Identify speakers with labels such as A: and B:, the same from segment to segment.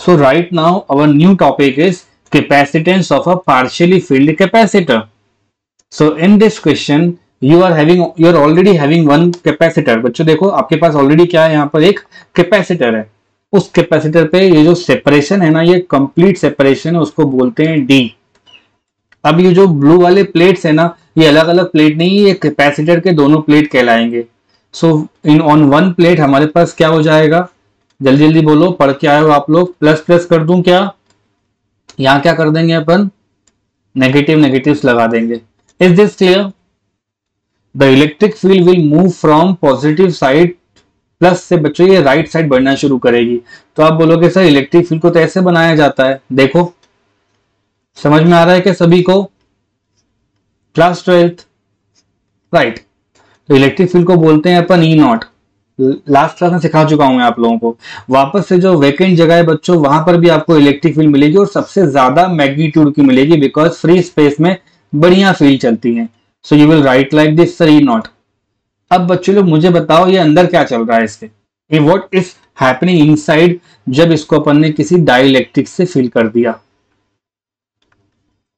A: So right now our new topic is capacitance of a partially filled capacitor. So in this question you are already having one capacitor. बच्चों देखो आपके पास already क्या है, यहाँ पर एक कैपेसिटर है. उस कैपेसिटर पे ये जो सेपरेशन है ना, ये कंप्लीट सेपरेशन है, उसको बोलते हैं डी. अब ये जो ब्लू वाले प्लेट्स है ना, ये अलग अलग प्लेट नहीं, ये कैपेसिटर के दोनों प्लेट कहलाएंगे. So in on one plate हमारे पास क्या हो जाएगा, जल्दी जल्दी बोलो, पढ़ के आए हो आप लोग. प्लस प्लस कर दूं क्या, यहां क्या कर देंगे अपन, नेगेटिव नेगेटिव्स लगा देंगे. Is this clear? The electric field will move from positive side, plus से बच्चों ये राइट साइड बढ़ना शुरू करेगी. तो आप बोलोगे सर इलेक्ट्रिक फील्ड को तो ऐसे बनाया जाता है. देखो समझ में आ रहा है क्या सभी को? Class 12th, right. तो इलेक्ट्रिक फील्ड को बोलते हैं अपन ई नॉट. लास्ट क्लास में सिखा चुका हूं मैं आप लोगों को. वापस से जो वैकेंट जगह है बच्चों, वहां पर भी आपको इलेक्ट्रिक फील्ड मिलेगी और सबसे ज्यादा मैग्नीट्यूड की मिलेगी, बिकॉज फ्री स्पेस में बढ़िया फील्ड चलती है. So you will write like this sir E not. अब बच्चों लोग मुझे बताओ ये अंदर क्या चल रहा है इसके, ये व्हाट इज हैपनिंग इनसाइड जब इसको अपन ने किसी डाइलेक्ट्रिक से फिल कर दिया.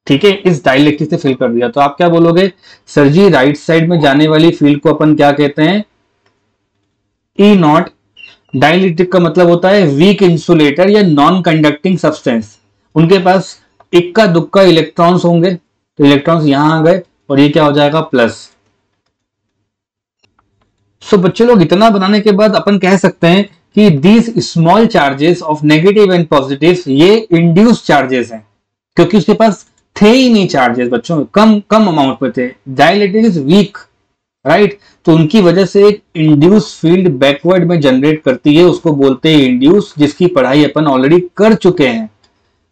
A: ठीक है, इस डाइलेक्ट्रिक से फिल कर दिया. तो आप क्या बोलोगे, सर जी राइट साइड में जाने वाली फील्ड को अपन क्या कहते हैं, ई नॉट. डाइलेक्ट्रिक का मतलब होता है वीक इंसुलेटर या नॉन कंडक्टिंग सब्सटेंस. उनके पास इक्का दुक्का इलेक्ट्रॉन्स होंगे, तो इलेक्ट्रॉन्स यहां आ गए और ये क्या हो जाएगा, प्लस. सो बच्चे लोग इतना बनाने के बाद अपन कह सकते हैं कि these small charges of negative and positive ये इंड्यूस चार्जेस हैं, क्योंकि उसके पास थे ही नहीं चार्जेस बच्चों, कम कम अमाउंट में थे. Dielectric is weak, right. तो उनकी वजह से एक इंड्यूस फील्ड बैकवर्ड में जनरेट करती है, उसको बोलते हैं इंड्यूस, जिसकी पढ़ाई अपन ऑलरेडी कर चुके हैं.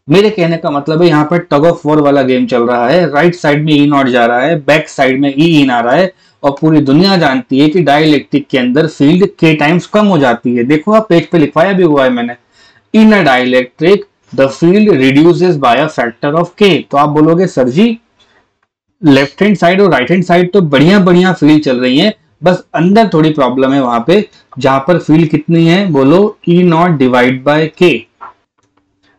A: मेरे कहने का मतलब है यहाँ पर टग ऑफ वॉर वाला गेम चल रहा है. राइट साइड में ई नॉट जा रहा है, बैक साइड में ई इन आ रहा है, और पूरी दुनिया जानती है कि डाइलेक्ट्रिक के अंदर फील्ड के टाइम्स कम हो जाती है. देखो आप पेज पे लिखवाया भी हुआ है मैंने, in a dielectric the field reduces by a factor of K. तो आप बोलोगे सर जी लेफ्ट हैंड साइड और राइट हैंड साइड तो बढ़िया बढ़िया फील्ड चल रही है, बस अंदर थोड़ी प्रॉब्लम है वहां पे, जहां पर फील्ड कितनी है, बोलो E not divide by K.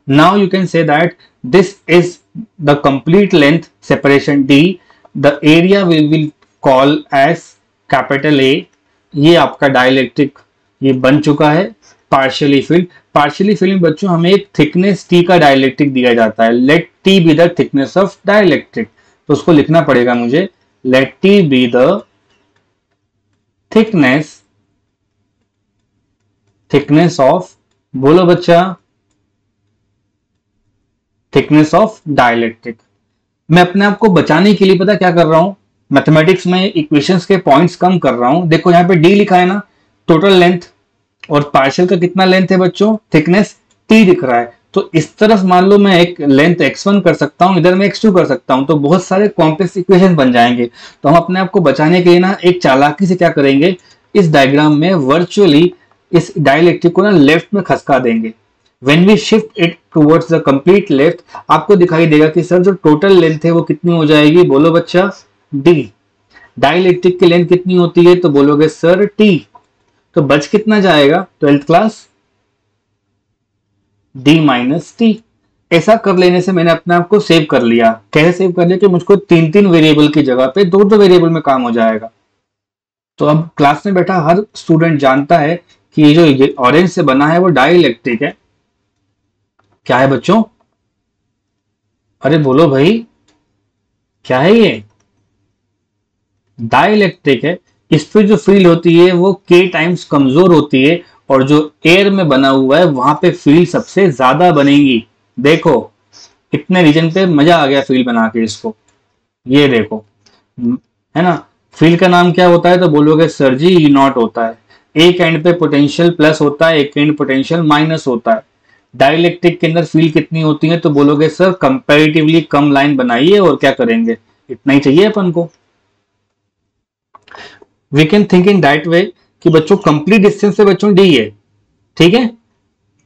A: Now you can say that this is the complete length separation D. The area we will call as capital A. ये आपका डाइलेक्ट्रिक ये बन चुका है. पार्शियली फील्ड, पार्शियली फील्ड में बच्चों हमें एक थिकनेस टी का डाइलेक्ट्रिक दिया जाता है. Let T be the thickness of dielectric. तो उसको लिखना पड़ेगा मुझे, let T be the thickness of, बोलो बच्चा, थिकनेस ऑफ डाइलेक्ट्रिक. मैं अपने आप को बचाने के लिए पता क्या कर रहा हूं, मैथमेटिक्स में इक्वेशंस के पॉइंट्स कम कर रहा हूं. देखो यहाँ पे डी लिखा है ना, टोटल लेंथ, और पार्शियल का कितना लेंथ है बच्चों, थिकनेस टी दिख रहा है. तो इस तरफ मान लो मैं एक लेंथ x1 कर सकता हूं, इधर मैं x2 कर सकता हूं, तो बहुत सारे कॉम्प्लेक्स इक्वेशन बन जाएंगे. तो हम अपने आप को बचाने के लिए ना एक चालाकी से क्या करेंगे, इस डायग्राम में वर्चुअली इस डाइलेक्ट्रिक को ना लेफ्ट में खसका देंगे. When we shift it towards the complete left, आपको दिखाई देगा कि सर जो टोटल लेंथ है वो कितनी हो जाएगी, बोलो बच्चा, डी. डाइलेक्ट्रिक की लेंथ कितनी होती है, तो बोलोगे सर टी. तो बच कितना जाएगा 12th class, D minus T. ऐसा कर लेने से मैंने अपने आप को सेव कर लिया. कैसे सेव कर लिया कि मुझको 3 वेरिएबल की जगह पे 2 वेरिएबल में काम हो जाएगा. तो अब क्लास में बैठा हर स्टूडेंट जानता है कि ये जो ऑरेंज से बना है वो डाइलेक्ट्रिक है. क्या है बच्चों, अरे बोलो भाई, क्या है ये, डाइलेक्ट्रिक है. इस पे जो फील्ड होती है वो के टाइम्स कमजोर होती है, और जो एयर में बना हुआ है वहां पे फील्ड सबसे ज्यादा बनेगी. देखो इतने रीजन पे मजा आ गया फील्ड बना के इसको. ये देखो है ना, फील्ड का नाम क्या होता है, तो बोलोगे सर जी ई नॉट होता है. एक एंड पे पोटेंशियल प्लस होता है, एक एंड पोटेंशियल माइनस होता है. डाइलेक्ट्रिक के अंदर फील्ड कितनी होती है, तो बोलोगे सर कंपैरेटिवली कम लाइन बनाइए और क्या करेंगे, इतना ही चाहिए अपन को. We can think in that way कि बच्चों कंप्लीट डिस्टेंस पे बच्चों डी है, ठीक है.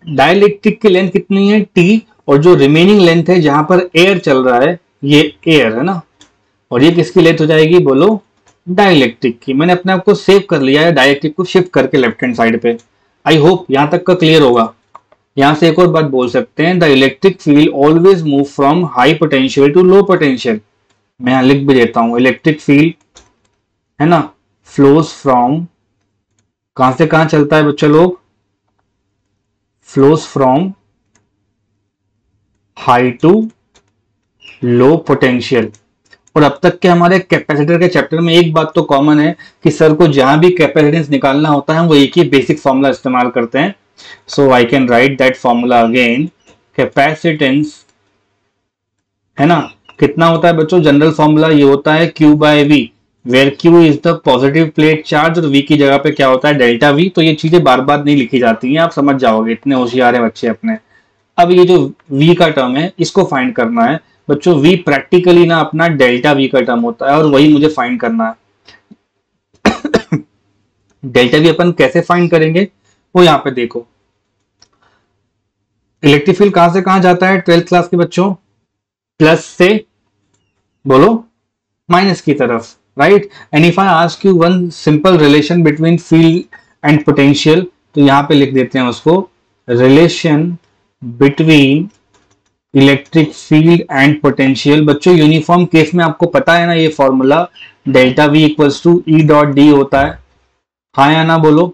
A: डाइलेक्ट्रिक की लेंथ कितनी है, टी, और जो रिमेनिंग लेंथ है जहां पर एयर चल रहा है ये एयर है ना, और ये किसकी लेंथ हो जाएगी, बोलो डाइलेक्ट्रिक की. मैंने अपने आप को सेव कर लिया है डाइलेक्ट्रिक को शिफ्ट करके लेफ्ट हैंड साइड पे. आई होप यहां तक का क्लियर होगा. यहां से एक और बात बोल सकते हैं, the electric field always move from high potential to low potential. मैं यहां लिख भी देता हूं, इलेक्ट्रिक फील्ड है ना फ्लोज फ्रॉम, कहां से कहां चलता है बच्चों लोग, flows from high to low potential. और अब तक के हमारे कैपेसिटर के चैप्टर में एक बात तो कॉमन है कि सर को जहां भी कैपेसिटेंस निकालना होता है वो एक ही बेसिक फॉर्मूला इस्तेमाल करते हैं। So I can write that formula again, capacitance है ना कितना होता है बच्चों, जनरल फॉर्मूला ये होता है Q by V, where Q is the positive plate charge और V की जगह पे क्या होता है डेल्टा V। तो ये चीजें बार बार नहीं लिखी जाती हैं, आप समझ जाओगे, इतने होशियार है बच्चे अपने। अब ये जो V का टर्म है इसको फाइंड करना है बच्चों। V प्रैक्टिकली ना अपना डेल्टा V का टर्म होता है और वही मुझे फाइंड करना है। डेल्टा V अपन कैसे फाइंड करेंगे वो यहाँ पे देखो, इलेक्ट्रिक फील्ड कहां से कहां जाता है 12th क्लास के बच्चों, प्लस से बोलो माइनस की तरफ, right. And if I ask you one simple relation between field and potential, तो यहां पे लिख देते हैं उसको, relation between electric field and potential. बच्चों यूनिफॉर्म केस में आपको पता है ना ये formula, delta V equals to E dot D होता है, हाँ या ना बोलो।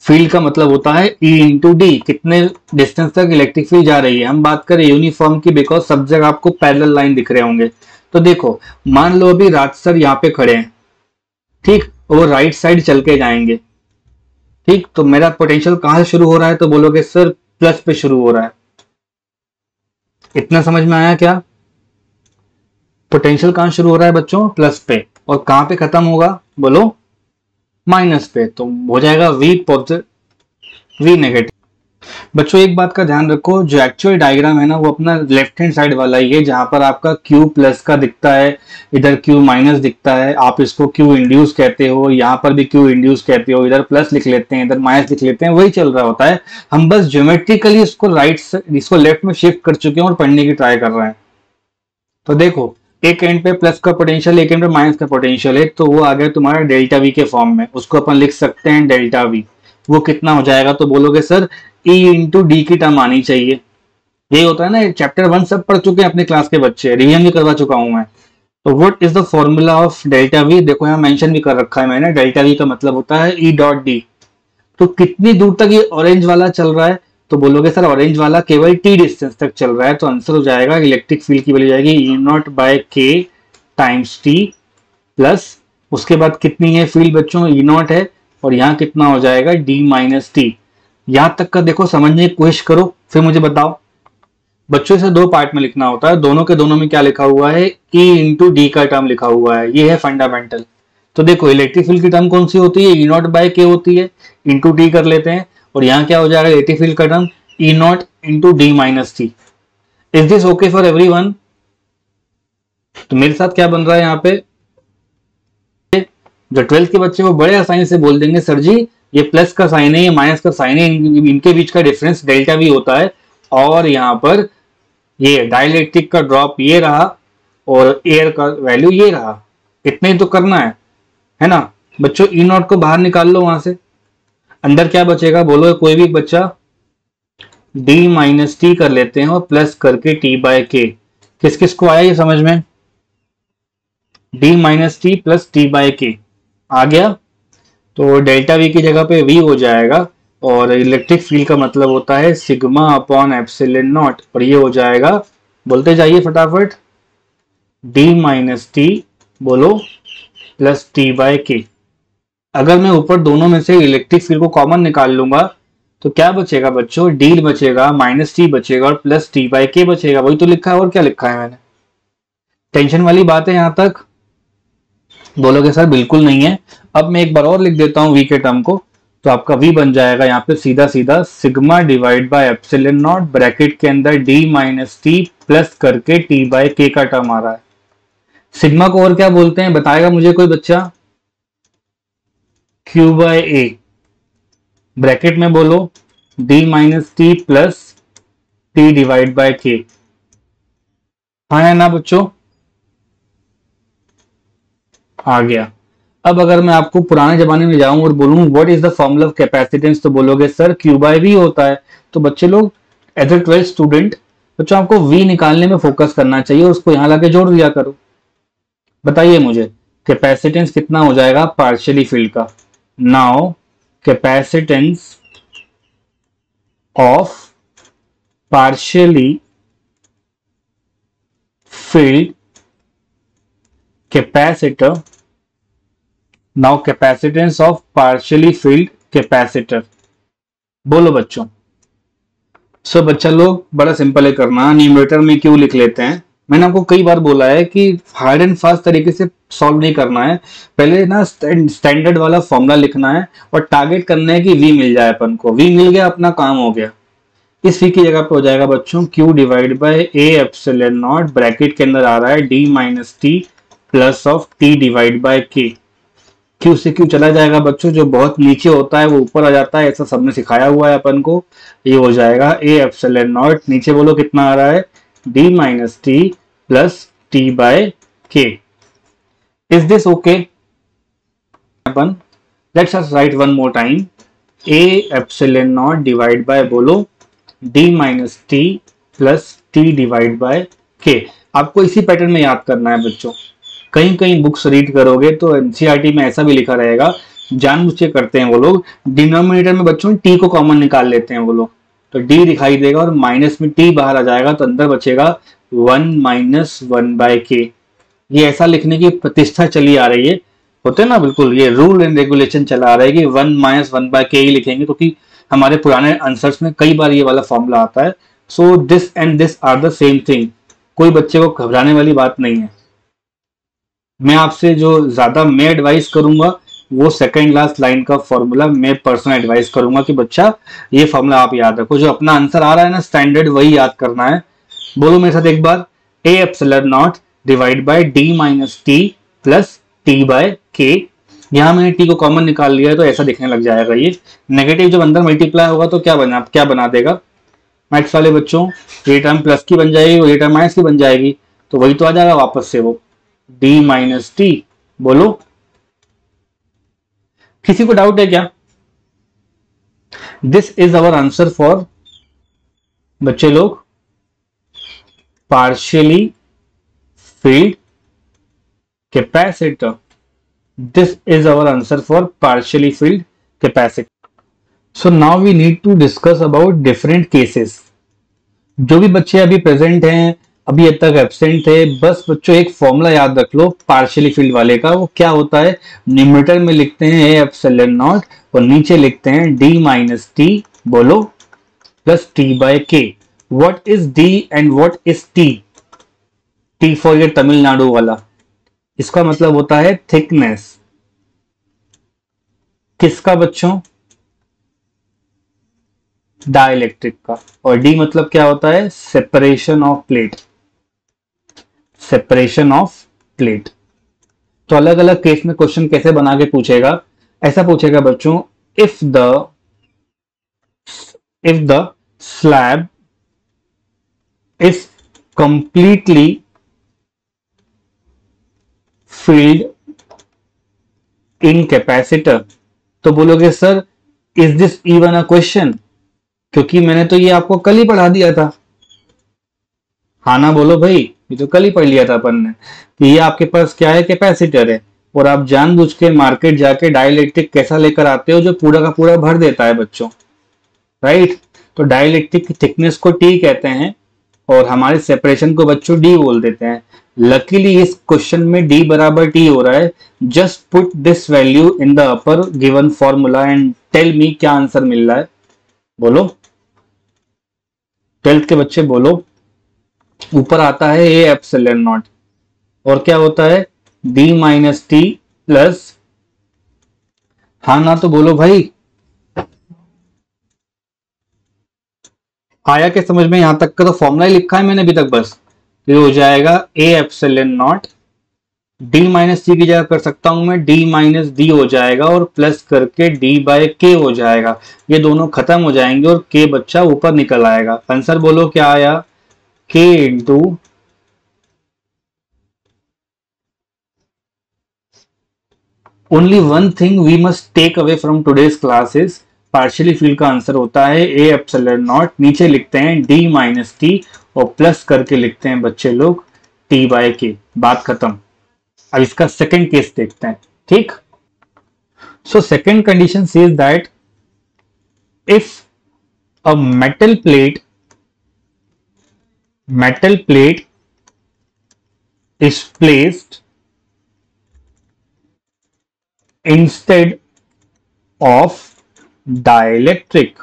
A: फील्ड का मतलब होता है E इंटू डी, कितने डिस्टेंस तक इलेक्ट्रिक फील्ड जा रही है। हम बात करें यूनिफॉर्म की, बिकॉज सब जगह आपको पैरेलल लाइन दिख रहे होंगे। तो देखो मान लो अभी राज सर यहाँ पे खड़े हैं, ठीक, वो राइट साइड चल के जाएंगे, ठीक, तो मेरा पोटेंशियल कहां से शुरू हो रहा है, तो बोलोगे सर प्लस पे शुरू हो रहा है। इतना समझ में आया क्या, पोटेंशियल कहां शुरू हो रहा है बच्चों, प्लस पे, और कहां पे खत्म होगा बोलो, माइनस पे। तो हो जाएगा वी पॉजिटिव वी नेगेटिव। बच्चों एक बात का ध्यान रखो, जो एक्चुअल डायग्राम है ना वो अपना लेफ्ट हैंड साइड वाला ही है, जहां पर आपका Q प्लस का दिखता है, इधर Q माइनस दिखता है, आप इसको Q इंड्यूस कहते हो, यहाँ पर भी Q इंड्यूस कहते हो, इधर प्लस लिख लेते हैं, इधर माइनस लिख लेते हैं, वही चल रहा होता है। हम बस ज्योमेट्रिकली इसको लेफ्ट में शिफ्ट कर चुके हैं और पढ़ने की ट्राई कर रहे हैं। तो देखो एक एंड पे प्लस का पोटेंशियल, एक एंड पे माइनस का पोटेंशियल है, तो वो आ गया तुम्हारा डेल्टा वी के फॉर्म में, उसको अपन लिख सकते हैं डेल्टा वी। वो कितना हो जाएगा, तो बोलोगे सर E इंटू डी की टर्म आनी चाहिए। यही होता है ना, चैप्टर 1 सब पढ़ चुके हैं अपने क्लास के बच्चे, रिवीजन भी करवा चुका हूं मैं। तो what is the formula of delta we, देखो यहाँ मेंशन भी कर रखा है मैंने, डेल्टा वी का मतलब होता है E डॉट डी। तो कितनी दूर तक ये ऑरेंज वाला चल रहा है, तो बोलोगे सर ऑरेंज वाला केवल T डिस्टेंस तक चल रहा है। तो आंसर हो जाएगा इलेक्ट्रिक फील्ड की वैल्यू जाएगी E not by K times T plus, उसके बाद कितनी है फील्ड बच्चों, E नॉट है, और यहाँ कितना हो जाएगा D माइनस टी। यहां तक का देखो समझने की कोशिश करो, फिर मुझे बताओ। बच्चों से दो पार्ट में लिखना होता है, दोनों के दोनों में क्या लिखा हुआ है, E इंटू डी का टर्म लिखा हुआ है, ये है फंडामेंटल। तो देखो इलेक्ट्रिक फील्ड की टर्म कौन सी होती है, E नॉट बाय के होती है, इंटू डी कर लेते हैं, और यहाँ क्या हो जाएगा इलेक्ट्रिक फील्ड का term E not into D minus T. Is this okay for everyone? तो मेरे साथ क्या बन रहा है यहाँ पे, जो 12th के बच्चे वो बड़े आसानी से बोल देंगे सर जी ये प्लस का साइन है, ये माइनस का साइन है, इनके बीच का डिफरेंस डेल्टा वी होता है, और यहाँ पर ये डाइलेक्ट्रिक का ड्रॉप ये रहा और एयर का वैल्यू ये रहा। इतना ही तो करना है ना बच्चों। ई नॉट को बाहर निकाल लो वहां से, अंदर क्या बचेगा बोलो कोई भी बच्चा, डी माइनस टी कर लेते हैं और प्लस करके टी बाय के। किस किस को आया ये समझ में, D minus T plus T by K आ गया। तो डेल्टा वी की जगह पे वी हो जाएगा, और इलेक्ट्रिक फील्ड का मतलब होता है सिग्मा अपॉन एप्सिलॉन नॉट, और ये हो जाएगा, बोलते जाइए फटाफट, डी माइनस टी बोलो प्लस टी बाय के। अगर मैं ऊपर दोनों में से इलेक्ट्रिक फील्ड को कॉमन निकाल लूंगा तो क्या बचेगा बच्चों, डी बचेगा, माइनस टी बचेगा और प्लस टी बाय के बचेगा। वही तो लिखा है, और क्या लिखा है मैंने, टेंशन वाली बात है यहां तक? बोलोगे सर बिल्कुल नहीं है। अब मैं एक बार और लिख देता हूं वी के टर्म को, तो आपका वी बन जाएगा यहाँ पे सीधा सीधा sigma divide by epsilon not, bracket के अंदर डी माइनस टी प्लस करके टी बाय के का टर्म आ रहा है। सिग्मा को और क्या बोलते हैं बताएगा मुझे कोई बच्चा, क्यू बाय ए, ब्रैकेट में बोलो D minus T plus T divide by के, हाँ या ना बच्चों, आ गया। अब अगर मैं आपको पुराने जमाने में जाऊं और बोलूं what is the formula of capacitance, तो बोलोगे सर क्यू बाय वी होता है। तो बच्चे लोग, एज ए 12th स्टूडेंट, बच्चों आपको वी निकालने में फोकस करना चाहिए, उसको यहां लाके जोड़ दिया करो। बताइए मुझे कैपेसिटेंस कितना हो जाएगा पार्शियली फील्ड का। Now capacitance of partially filled capacitor. Now capacitance of partially filled capacitor. बोलो बच्चों। सो बच्चा लोग बड़ा सिंपल है करना, न्यूमरेटर में क्यों लिख लेते हैं। मैंने आपको कई बार बोला है कि हार्ड एंड फास्ट तरीके से सॉल्व नहीं करना है, पहले ना स्टैंडर्ड वाला फॉर्मूला लिखना है और टारगेट करना है कि वी मिल जाए अपन को। वी मिल गया, अपना काम हो गया। इस वी की जगह पे हो जाएगा बच्चों Q divide by A epsilon not, bracket के अंदर आ रहा है D minus T plus of T divide by K। Q से Q चला जाएगा बच्चों, जो बहुत नीचे होता है वो ऊपर आ जाता है, ऐसा सबने सिखाया हुआ है अपन को। ये हो जाएगा ए एप्सिलॉन नॉट, नीचे बोलो कितना आ रहा है D minus T plus T by K। Is this okay? अपन let's us write one more time, A epsilon not divide by बोलो d minus T plus T divide by K. आपको इसी pattern में याद करना है बच्चों। कहीं कहीं बुक्स रीड करोगे तो एनसीईआरटी में ऐसा भी लिखा रहेगा, जानबूझ के करते हैं वो लोग, डिनोमिनेटर में बच्चों टी को कॉमन निकाल लेते हैं वो लोग, तो डी दिखाई देगा और माइनस में टी बाहर आ जाएगा, तो अंदर बचेगा 1 माइनस 1 बाय के। ये ऐसा लिखने की प्रतिष्ठा चली आ रही है, होते ना, बिल्कुल ये रूल एंड रेगुलेशन चला आ रहा है कि 1 माइनस 1 बाय के ही लिखेंगे, क्योंकि हमारे पुराने आंसर्स में कई बार ये वाला फॉर्मूला आता है। So this and this are the same thing, कोई बच्चे को घबराने वाली बात नहीं है। मैं आपसे जो ज्यादा मैं एडवाइस करूंगा वो सेकंड लास्ट लाइन का फॉर्मूला मैं पर्सनल एडवाइस करूंगा कि बच्चा ये फॉर्मूला आप याद रखो, जो अपना आंसर आ रहा है ना स्टैंडर्ड वही याद करना है। बोलो मेरे साथ एक बार, A epsilon not divide by D minus T plus T by K. यहां मैंने टी को कॉमन निकाल लिया है तो ऐसा दिखने लग जाएगा। ये नेगेटिव जब अंदर मल्टीप्लाई होगा तो क्या बना देगा मैथ्स वाले बच्चों, ये टर्म प्लस की बन जाएगी और ये टर्म माइनस की बन जाएगी, तो वही तो आ जाएगा वापस से वो डी माइनस टी। बोलो किसी को डाउट है क्या? This is our answer for बच्चे लोग partially filled capacitor. This is our answer for partially filled capacitor. So now we need to discuss about different cases. जो भी बच्चे अभी प्रेजेंट हैं, अभी अब तक एब्सेंट थे, बस बच्चों एक फॉर्मूला याद रख लो पार्शियली फील्ड वाले का। वो क्या होता है, न्यूमरेटर में लिखते हैं ए एप्सिलॉन नॉट और नीचे लिखते हैं डी माइनस टी, बोलो, प्लस टी बाय के। What is D and what is T? T for ये तमिलनाडु वाला, इसका मतलब होता है थिकनेस किसका बच्चों? डाइलेक्ट्रिक का। और डी मतलब क्या होता है? Separation of plate, separation of plate. तो अलग अलग केस में क्वेश्चन कैसे बना के पूछेगा, ऐसा पूछेगा बच्चों, if the slab is completely field in capacitor, तो बोलोगे sir is this even a question, क्योंकि मैंने तो ये आपको कल ही पढ़ा दिया था। हाँ ना बोलो भाई, ये तो कल ही पढ़ लिया था अपन ने कि ये आपके पास क्या है, कैपेसिटर है, और आप जानबूझ के मार्केट जाके डाइलेक्ट्रिक कैसा लेकर आते हो जो पूरा का पूरा भर देता है बच्चों, राइट। तो डाइलेक्ट्रिक की थिकनेस को टी कहते हैं और हमारे सेपरेशन को बच्चों डी बोल देते हैं। लकीली इस क्वेश्चन में डी बराबर टी हो रहा है। Just put this value in the upper given formula and tell me क्या आंसर मिल रहा है। बोलो 12th के बच्चे बोलो। ऊपर आता है ए एप्सिलॉन नॉट और क्या होता है डी माइनस टी प्लस, हाँ ना तो बोलो भाई। आया क्या समझ में? यहां तक का तो फॉर्मूला ही लिखा है मैंने अभी तक बस। ये हो जाएगा A epsilon naught, D minus C की जगह कर सकता हूं मैं डी माइनस डी हो जाएगा और प्लस करके डी बाय के हो जाएगा। ये दोनों खत्म हो जाएंगे और के बच्चा ऊपर निकल आएगा। आंसर बोलो क्या आया, K into only one thing we must take away from today's class is, partially field का आंसर होता है ए एप्सिलॉन नॉट, नीचे लिखते हैं डी माइनस टी और प्लस करके लिखते हैं बच्चे लोग टी बाय के, बात खत्म। अब इसका सेकंड केस देखते हैं, ठीक। So second condition says that if a metal plate is placed instead of dielectric,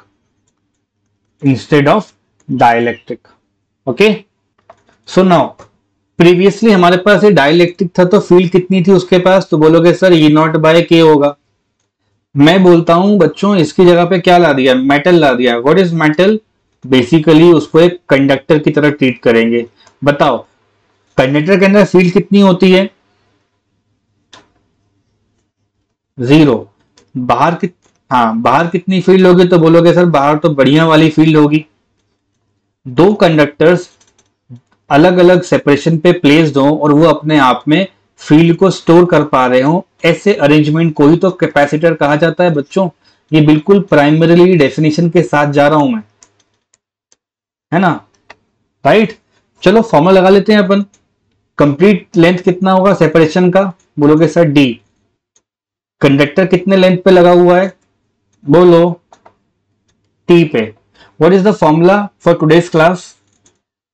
A: okay। so now previously हमारे पास ये डाइलेक्ट्रिक था तो फील्ड कितनी थी उसके पास, तो बोलोगे सर ई नॉट बाय के होगा। मैं बोलता हूं बच्चों इसकी जगह पे क्या ला दिया, मेटल ला दिया। व्हाट इज मेटल, बेसिकली उसको एक कंडक्टर की तरह ट्रीट करेंगे। बताओ कंडक्टर के अंदर फील्ड कितनी होती है, जीरो। बाहर बाहर कितनी फील्ड होगी, तो बोलोगे सर बाहर तो बढ़िया वाली फील्ड होगी। दो कंडक्टर्स अलग अलग सेपरेशन पे प्लेस्ड हो और वो अपने आप में फील्ड को स्टोर कर पा रहे हो, ऐसे अरेंजमेंट को ही तो कैपेसिटर कहा जाता है बच्चों। ये बिल्कुल प्राइमरीली डेफिनेशन के साथ जा रहा हूं मैं, है ना, राइट। चलो फॉर्मूला लगा लेते हैं अपन। कंप्लीट लेंथ कितना होगा सेपरेशन का, बोलोगे सर डी। कंडक्टर कितने लेंथ पे लगा हुआ है, बोलो टी पे। What is the formula for today's class,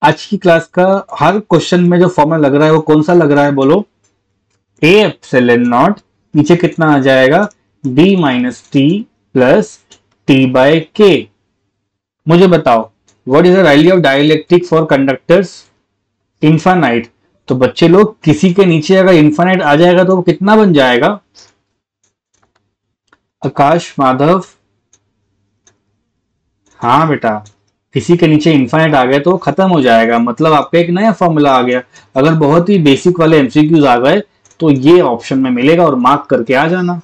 A: आज की क्लास का हर क्वेश्चन में जो फॉर्मूला लग रहा है वो कौन सा लग रहा है, बोलो ए एप्सिलॉन नॉट, नीचे कितना आ जाएगा D minus T plus T by K. मुझे बताओ what is the value of dielectric for conductors, infinite. तो बच्चे लोग किसी के नीचे अगर इनफाइनाइट आ जाएगा तो वो कितना बन जाएगा, आकाश माधव, हाँ बेटा, किसी के नीचे इनफाइनाइट आ गया तो खत्म हो जाएगा, मतलब आपका एक नया फॉर्मूला आ गया। अगर बहुत ही बेसिक वाले एमसीक्यूज आ गए तो ये ऑप्शन में मिलेगा और मार्क करके आ जाना।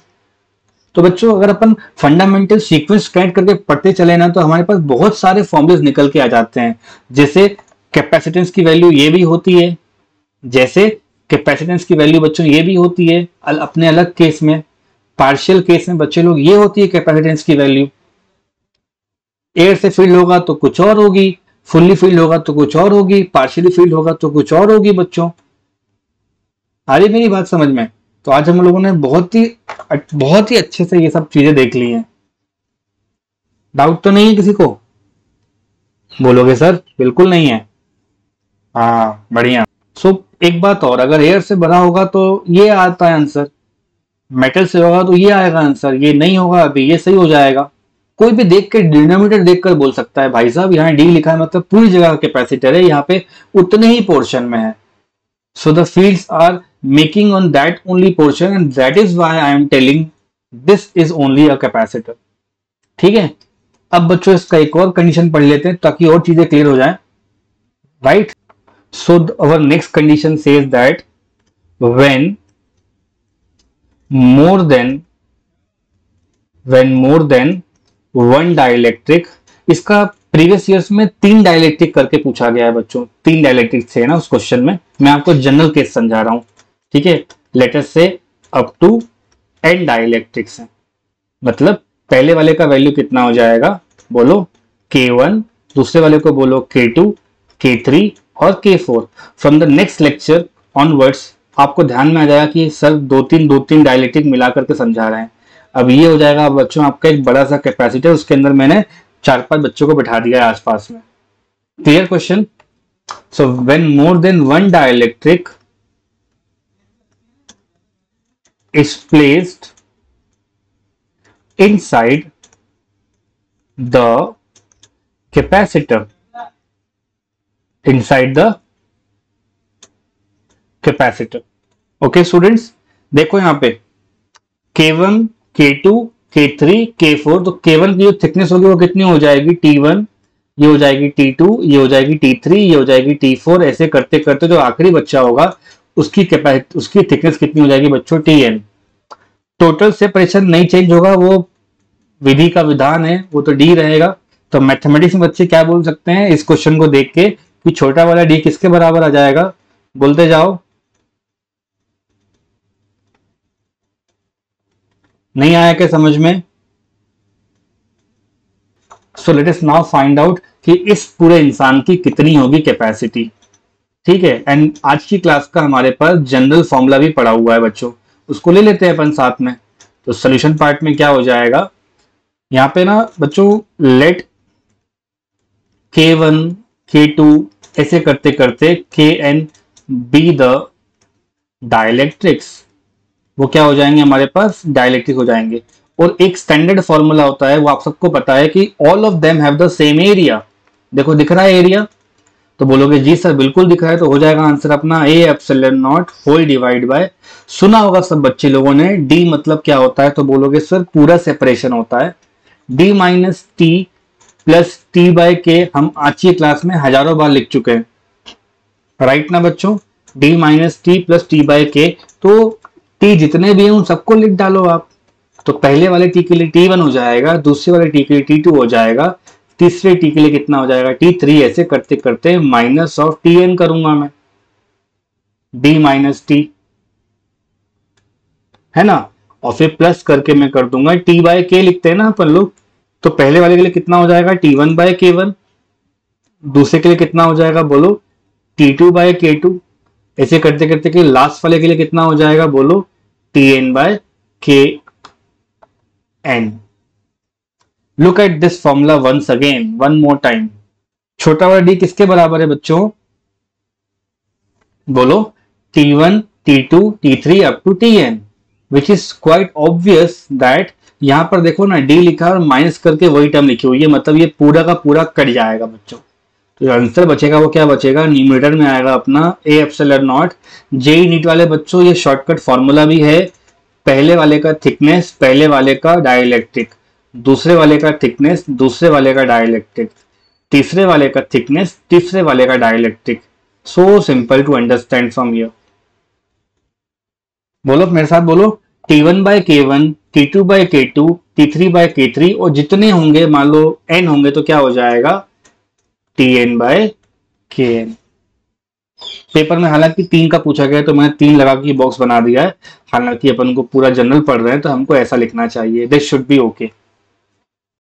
A: तो बच्चों अगर अपन फंडामेंटल सीक्वेंस कनेक्ट करके पढ़ते चले ना तो हमारे पास बहुत सारे फॉर्मूलेस निकल के आ जाते हैं। जैसे कैपेसिटेंस की वैल्यू ये भी होती है, जैसे कैपेसिटेंस की वैल्यू बच्चों ये भी होती है अपने अलग केस में। पार्शियल केस में बच्चे लोग ये होती है कैपेसिटेंस की वैल्यू। एयर से फील्ड होगा तो कुछ और होगी, फुल्ली फील्ड होगा तो कुछ और होगी, पार्शियली फील्ड होगा तो कुछ और होगी। बच्चों आ रही मेरी बात समझ में। तो आज हम लोगों ने बहुत ही अच्छे से ये सब चीजें देख ली हैं। डाउट तो नहीं है किसी को, बोलोगे सर बिल्कुल नहीं है, हाँ बढ़िया। सो एक बात और, अगर एयर से भरा होगा तो ये आता है आंसर, मेटल से होगा तो ये आएगा आंसर, ये नहीं होगा अभी ये सही हो जाएगा। कोई भी देख के डिनोमिनेटर देखकर बोल सकता है भाई साहब यहाँ डी लिखा है मतलब पूरी जगह कैपेसिटर है, यहाँ पे उतने ही पोर्शन में है। So the fields are making on that only portion and that is why I am telling this is only a capacitor. ठीक है, अब बच्चों इसका एक और कंडीशन पढ़ लेते हैं ताकि और चीजें क्लियर हो जाए, right. So our next condition says that when more than one dielectric, इसका प्रीवियस ईयर्स में 3 डाइलेक्ट्रिक करके पूछा गया है बच्चों, 3 डाइलेक्ट्रिक थे ना उस क्वेश्चन में। मैं आपको जनरल केस समझा रहा हूं, ठीक है। लेटर से अप टू n डाइलेक्ट्रिक्स है, मतलब पहले वाले का वैल्यू कितना हो जाएगा, बोलो K1, दूसरे वाले को बोलो K2, K3 और K4। From the next lecture onwards आपको ध्यान में आ जाएगा कि सर दो तीन डाइलेक्ट्रिक मिला करके समझा रहे हैं। अब ये हो जाएगा बच्चों आपका एक बड़ा सा कैपेसिटर, उसके अंदर मैंने 4-5 बच्चों को बैठा दिया है आसपास में। Clear question. So when more than one dielectric is placed inside the capacitor, okay students, देखो यहां पे K1, K2, K3, K4, तो K1 की जो थिकनेस होगी वो कितनी हो जाएगी T1, ये हो जाएगी T2, ये हो जाएगी T3, ये हो जाएगी T4। ऐसे करते करते जो आखिरी बच्चा होगा उसकी थिकनेस कितनी हो जाएगी बच्चों, Tn। टोटल सेपरेशन नहीं चेंज होगा, वो विधि का विधान है, वो तो D रहेगा। तो मैथमेटिक्स में बच्चे क्या बोल सकते हैं इस क्वेश्चन को देख के कि छोटा वाला D किसके बराबर आ जाएगा, बोलते जाओ। नहीं आया क्या समझ में? So let us now find out कि इस पूरे इंसान की कितनी होगी कैपेसिटी। ठीक है, एंड आज की क्लास का हमारे पास जनरल फॉर्मूला भी पड़ा हुआ है बच्चों, उसको ले लेते हैं अपन साथ में। तो सोल्यूशन पार्ट में क्या हो जाएगा, यहाँ पे ना बच्चों लेट K1 K2 ऐसे करते करते Kn बी द डाइलेक्ट्रिक्स, वो क्या हो जाएंगे हमारे पास, डाइलेक्ट्रिक हो जाएंगे। और एक स्टैंडर्ड फॉर्मूला होता है, वो आप सबको पता है कि all of them have the same area. देखो दिख रहा है एरिया, तो बोलोगे जी सर बिल्कुल दिख रहा है, तो हो जाएगा आंसर अपना A epsilon not whole divide by, सुना होगा सब बच्चे लोगों ने, डी मतलब क्या होता है, तो बोलोगे सर पूरा सेपरेशन होता है, D minus T plus T by K हम आज की क्लास में हजारों बार लिख चुके हैं, राइट ना बच्चों, D minus T plus T by K. तो टी जितने भी हैं उन सबको लिख डालो आप, तो पहले वाले टी के लिए T1 हो जाएगा, दूसरे वाले टी के लिए T2 हो जाएगा, तीसरे टी के लिए कितना हो जाएगा T3, ऐसे करते करते माइनस ऑफ Tn करूंगा मैं, d माइनस टी, है ना, और फिर प्लस करके मैं कर दूंगा T बाय के, लिखते हैं ना अपन लोग। तो पहले वाले के लिए कितना हो जाएगा T1 बाय K1, दूसरे के लिए कितना हो जाएगा बोलो T2 बाय K2, ऐसे करते करते कि लास्ट वाले के लिए कितना हो जाएगा बोलो Tn by Kn। Look at this formula once again, one more time. छोटा वाला डी किसके बराबर है बच्चों, बोलो T1 T2 T3 up to Tn, which is quite obvious that यहां पर देखो ना डी लिखा है और माइनस करके वही टर्म लिखी हुई है, मतलब ये पूरा का पूरा कट जाएगा बच्चों। तो जो आंसर बचेगा वो क्या बचेगा, न्यूमरेटर में आएगा अपना A epsilon not. JEE NEET वाले बच्चों ये शॉर्टकट फॉर्मूला भी है, पहले वाले का थिकनेस पहले वाले का डाइलेक्ट्रिक, दूसरे वाले का थिकनेस दूसरे वाले का डाइलेक्ट्रिक, तीसरे वाले का थिकनेस तीसरे वाले का dielectric. So simple to understand from here. बोलो मेरे साथ, बोलो T1 bye K1, T2 bye K2, T3 bye K3, और जितने होंगे मान लो n होंगे तो क्या हो जाएगा Tn बाय Kn। पेपर में हालांकि 3 का पूछा गया तो मैंने 3 लगा के बॉक्स बना दिया है, हालांकि अपन को पूरा जनरल पढ़ रहे हैं तो हमको ऐसा लिखना चाहिए, दिस शुड बी ओके।